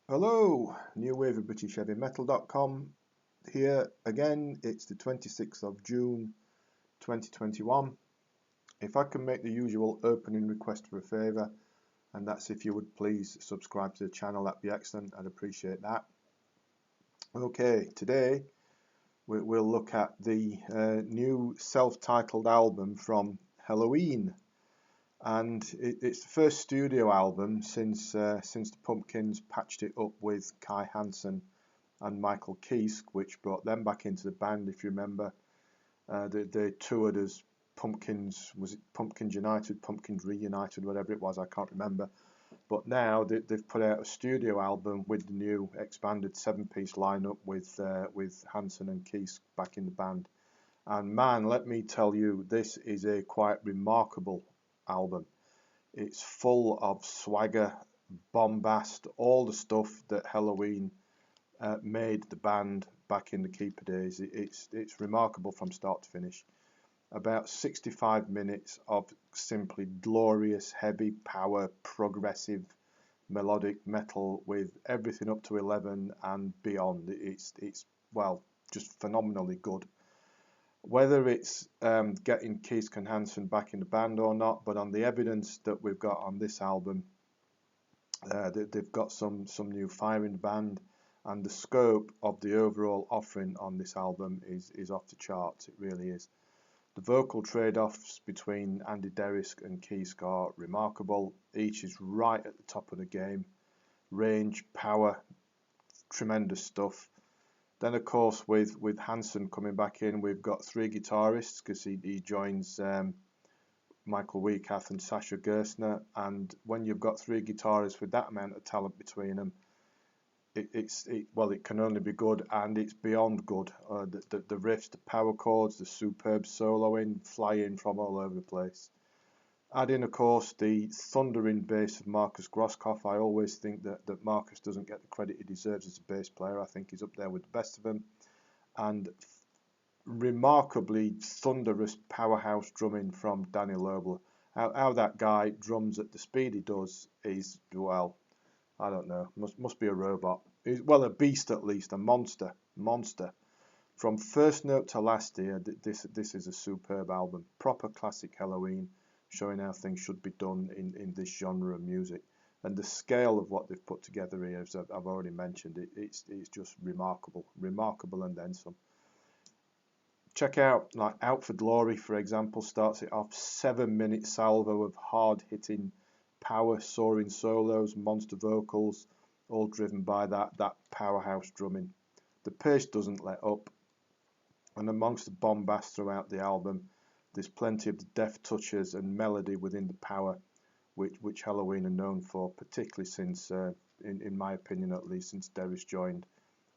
Hello, New Wave of British Heavy Metal.com here again. It's the 26th of June 2021. If I can make the usual opening request for a favour, and that's if you would please subscribe to the channel, that'd be excellent. I'd appreciate that. Okay, today we'll look at the new self-titled album from Helloween. And it's the first studio album since the Pumpkins patched it up with Kai Hansen and Michael Kiske, which brought them back into the band. If you remember, they toured as Pumpkins. Was it Pumpkins United, Pumpkins Reunited, whatever it was? I can't remember. But now they've put out a studio album with the new expanded 7-piece lineup with Hansen and Kiske back in the band. And man, let me tell you, this is a quite remarkable album. It's full of swagger, bombast, all the stuff that Helloween made the band back in the Keeper days. It's remarkable from start to finish. About 65 minutes of simply glorious, heavy power, progressive, melodic metal with everything up to 11 and beyond. It's well, just phenomenally good. Whether it's getting Kiske and Hansen back in the band or not, but on the evidence that we've got on this album, they've got some new fire in the band, and the scope of the overall offering on this album is off the charts. It really is. The vocal trade-offs between Andy Derisk and Kiske are remarkable. Each is right at the top of the game. Range, power, tremendous stuff. Then, of course, with Hansen coming back in, we've got 3 guitarists because he joins Michael Weikath and Sasha Gerstner. And when you've got 3 guitarists with that amount of talent between them, it can only be good, and it's beyond good. The riffs, the power chords, the superb soloing, flying from all over the place. Add in, of course, the thundering bass of Marcus Grosskopf. I always think that Marcus doesn't get the credit he deserves as a bass player. I think he's up there with the best of them. And remarkably thunderous powerhouse drumming from Danny Lobler. How that guy drums at the speed he does is, well, I don't know, must be a robot. Well, a beast at least, a monster. From first note to last year, this is a superb album. Proper classic Helloween, showing how things should be done in this genre of music. And the scale of what they've put together here, as I've already mentioned, it's just remarkable and then some. Check out, like Out for Glory, for example, starts it off 7-minute salvo of hard-hitting, power soaring solos, monster vocals, all driven by that powerhouse drumming. The pace doesn't let up, and amongst the bombast throughout the album, there's plenty of the deft touches and melody within the power, which Helloween are known for, particularly since, in my opinion at least, since Derisk joined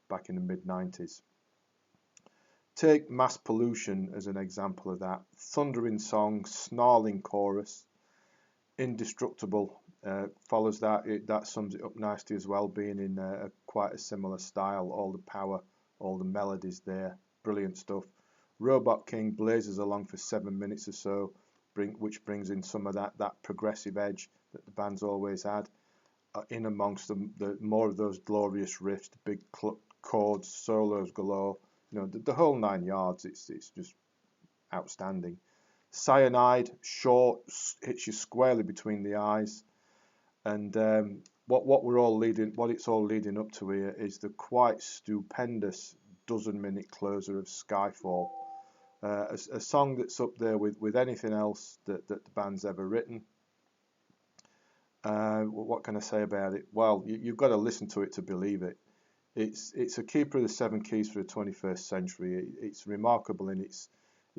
back in the mid-90s. Take Mass Pollution as an example of that. Thundering song, snarling chorus, Indestructible follows that. That sums it up nicely as well, being in quite a similar style. All the power, all the melodies there, brilliant stuff. Robot King blazes along for 7 minutes or so, which brings in some of that progressive edge that the band's always had. In amongst the more of those glorious riffs, the big chords, solos galore. You know, the whole 9 yards. It's just outstanding. Cyanide, short, hits you squarely between the eyes, and what it's all leading up to here is the quite stupendous 12-minute closer of Skyfall, a song that's up there with anything else that the band's ever written. What can I say about it? Well, you've got to listen to it to believe it. It's a keeper of the 7 keys for the 21st century. It's remarkable in its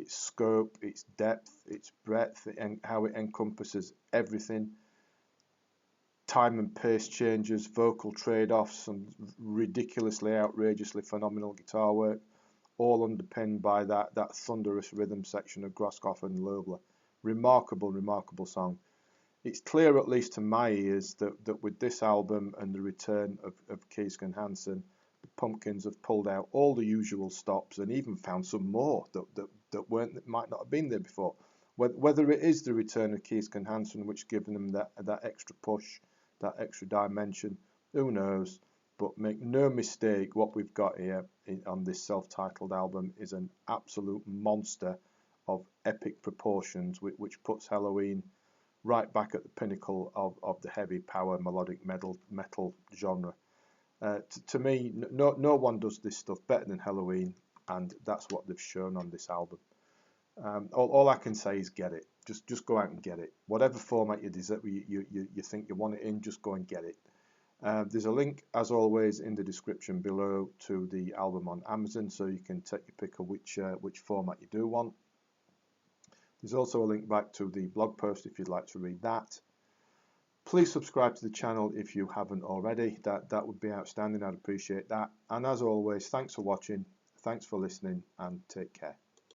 scope, its depth, its breadth, and how it encompasses everything. Time and pace changes, vocal trade-offs, some ridiculously, outrageously phenomenal guitar work, all underpinned by that thunderous rhythm section of Grosskopf and Lobler. Remarkable song. It's clear, at least to my ears, that with this album and the return of Kiske and Hansen, the Pumpkins have pulled out all the usual stops and even found some more that might not have been there before. Whether it is the return of Kiske and Hansen which given them that extra push, that extra dimension, who knows? but make no mistake, what we've got here on this self-titled album is an absolute monster of epic proportions, which puts Helloween right back at the pinnacle of the heavy power melodic metal genre. To me, no one does this stuff better than Helloween, and that's what they've shown on this album. All I can say is get it. Just go out and get it. Whatever format you think you want it in, just go and get it. There's a link, as always, in the description below to the album on Amazon, so you can take your pick of which format you do want. There's also a link back to the blog post if you'd like to read that. Please subscribe to the channel if you haven't already. That would be outstanding. I'd appreciate that. And as always, thanks for watching, thanks for listening, and take care.